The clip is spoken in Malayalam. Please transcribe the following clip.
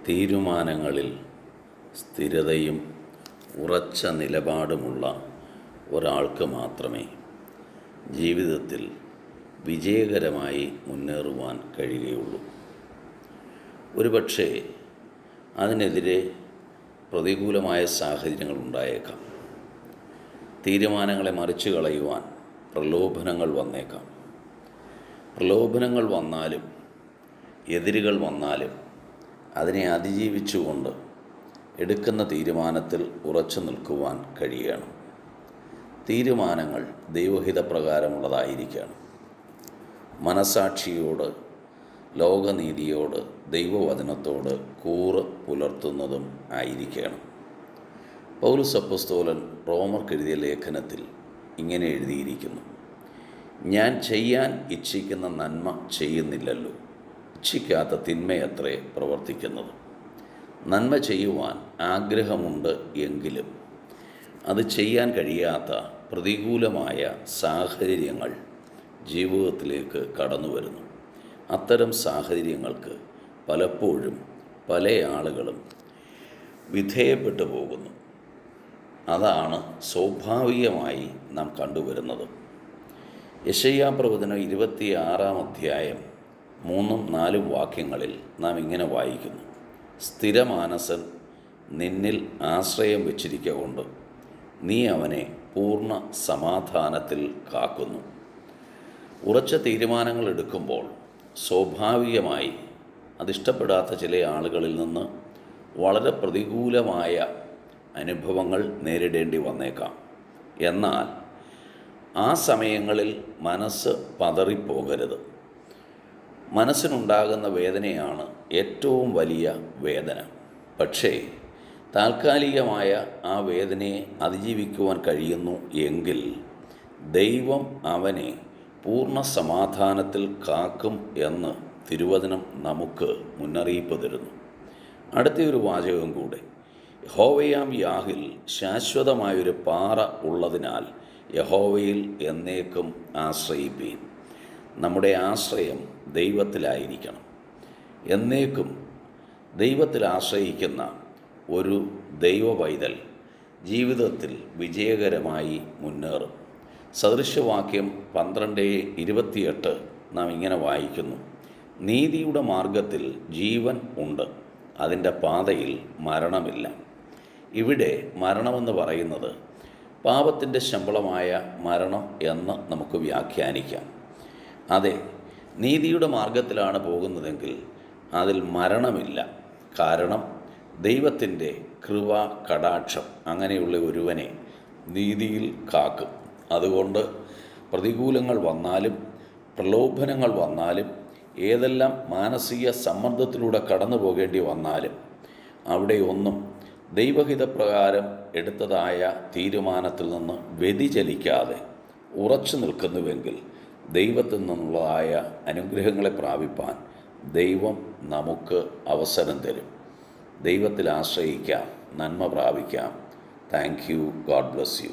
തീരുമാനങ്ങളിൽ സ്ഥിരതയും ഉറച്ച നിലപാടുമുള്ള ഒരാൾക്ക് മാത്രമേ ജീവിതത്തിൽ വിജയകരമായി മുന്നേറുവാൻ കഴിയുകയുള്ളൂ. ഒരുപക്ഷേ അതിനെതിരെ പ്രതികൂലമായ സാഹചര്യങ്ങൾ ഉണ്ടായേക്കാം. തീരുമാനങ്ങളെ മറിച്ചു കളയുവാൻ പ്രലോഭനങ്ങൾ വന്നേക്കാം. പ്രലോഭനങ്ങൾ വന്നാലും എതിരുകൾ വന്നാലും അതിനെ അതിജീവിച്ചുകൊണ്ട് എടുക്കുന്ന തീരുമാനത്തിൽ ഉറച്ചു നിൽക്കുവാൻ കഴിയണം. തീരുമാനങ്ങൾ ദൈവഹിതപ്രകാരമുള്ളതായിരിക്കണം. മനസാക്ഷിയോട്, ലോകനീതിയോട്, ദൈവവചനത്തോട് കൂറ് പുലർത്തുന്നതും ആയിരിക്കണം. പൗലോസ് അപ്പോസ്തലൻ റോമർക്കെഴുതിയ ലേഖനത്തിൽ ഇങ്ങനെ എഴുതിയിരിക്കുന്നു: ഞാൻ ചെയ്യാൻ ഇച്ഛിക്കുന്ന നന്മ ചെയ്യുന്നില്ലല്ലോ, ഇച്ഛിക്കാത്ത തിന്മയത്രേ പ്രവർത്തിക്കുന്നത്. നന്മ ചെയ്യുവാൻ ആഗ്രഹമുണ്ട് എങ്കിലും അത് ചെയ്യാൻ കഴിയാത്ത പ്രതികൂലമായ സാഹചര്യങ്ങൾ ജീവിതത്തിലേക്ക് കടന്നു വരുന്നു. അത്തരം സാഹചര്യങ്ങൾക്ക് പലപ്പോഴും പല ആളുകളും വിധേയപ്പെട്ടു പോകുന്നു. അതാണ് സ്വാഭാവികമായി നാം കണ്ടുവരുന്നത്. യെശയ്യാപ്രവചനം 26-ാം അധ്യായം 3-4 വാക്യങ്ങളിൽ നാം ഇങ്ങനെ വായിക്കുന്നു: സ്ഥിരമാനസൻ നിന്നിൽ ആശ്രയം വച്ചിരിക്കൊണ്ട് നീ അവനെ പൂർണ്ണ സമാധാനത്തിൽ കാക്കുന്നു. ഉറച്ച തീരുമാനങ്ങൾ എടുക്കുമ്പോൾ സ്വാഭാവികമായി അതിഷ്ടപ്പെടാത്ത ചില ആളുകളിൽ നിന്ന് വളരെ പ്രതികൂലമായ അനുഭവങ്ങൾ നേരിടേണ്ടി വന്നേക്കാം. എന്നാൽ ആ സമയങ്ങളിൽ മനസ്സ് പതറിപ്പോകരുത്. മനസ്സിനുണ്ടാകുന്ന വേദനയാണ് ഏറ്റവും വലിയ വേദന. പക്ഷേ താൽക്കാലികമായ ആ വേദനയെ അതിജീവിക്കുവാൻ കഴിയുന്നു എങ്കിൽ ദൈവം അവനെ പൂർണ്ണ സമാധാനത്തിൽ കാക്കും എന്ന് തിരുവചനം നമുക്ക് മുന്നറിയിപ്പ് തരുന്നു. അടുത്തൊരു വാചകം കൂടെ: യഹോവയാം യാഹിൽ ശാശ്വതമായൊരു പാറ ഉള്ളതിനാൽ യഹോവയിൽ എന്നേക്കും ആശ്രയിപ്പീൻ. നമ്മുടെ ആശ്രയം ദൈവത്തിലായിരിക്കണം. എന്നേക്കും ദൈവത്തിൽ ആശ്രയിക്കുന്ന ഒരു ദൈവ പൈതൽ ജീവിതത്തിൽ വിജയകരമായി മുന്നേറും. സദൃശവാക്യം 12:28 നാം ഇങ്ങനെ വായിക്കുന്നു: നീതിയുടെ മാർഗത്തിൽ ജീവൻ ഉണ്ട്, അതിൻ്റെ പാതയിൽ മരണമില്ല. ഇവിടെ മരണമെന്ന് പറയുന്നത് പാപത്തിൻ്റെ ശമ്പളമായ മരണം എന്ന് നമുക്ക് വ്യാഖ്യാനിക്കാം. അതെ, നീതിയുടെ മാർഗത്തിലാണ് പോകുന്നതെങ്കിൽ അതിൽ മരണമില്ല. കാരണം ദൈവത്തിൻ്റെ കൃപ, കടാക്ഷം അങ്ങനെയുള്ള ഒരുവനെ നീതിയിൽ കാക്കും. അതുകൊണ്ട് പ്രതികൂലങ്ങൾ വന്നാലും പ്രലോഭനങ്ങൾ വന്നാലും ഏതെല്ലാം മാനസിക സമ്മർദ്ദത്തിലൂടെ കടന്നു പോകേണ്ടി വന്നാലും അവിടെയൊന്നും ദൈവഹിതപ്രകാരം എടുത്തതായ തീരുമാനത്തിൽ നിന്ന് വ്യതിചലിക്കാതെ ഉറച്ചു നിൽക്കുന്നുവെങ്കിൽ ദൈവത്തിൽ നിന്നുള്ളതായ അനുഗ്രഹങ്ങളെ പ്രാപിപ്പാൻ ദൈവം നമുക്ക് അവസരം തരും. ദൈവത്തിൽ ആശ്രയിക്കാം, നന്മ പ്രാപിക്കാം. Thank you. God bless U.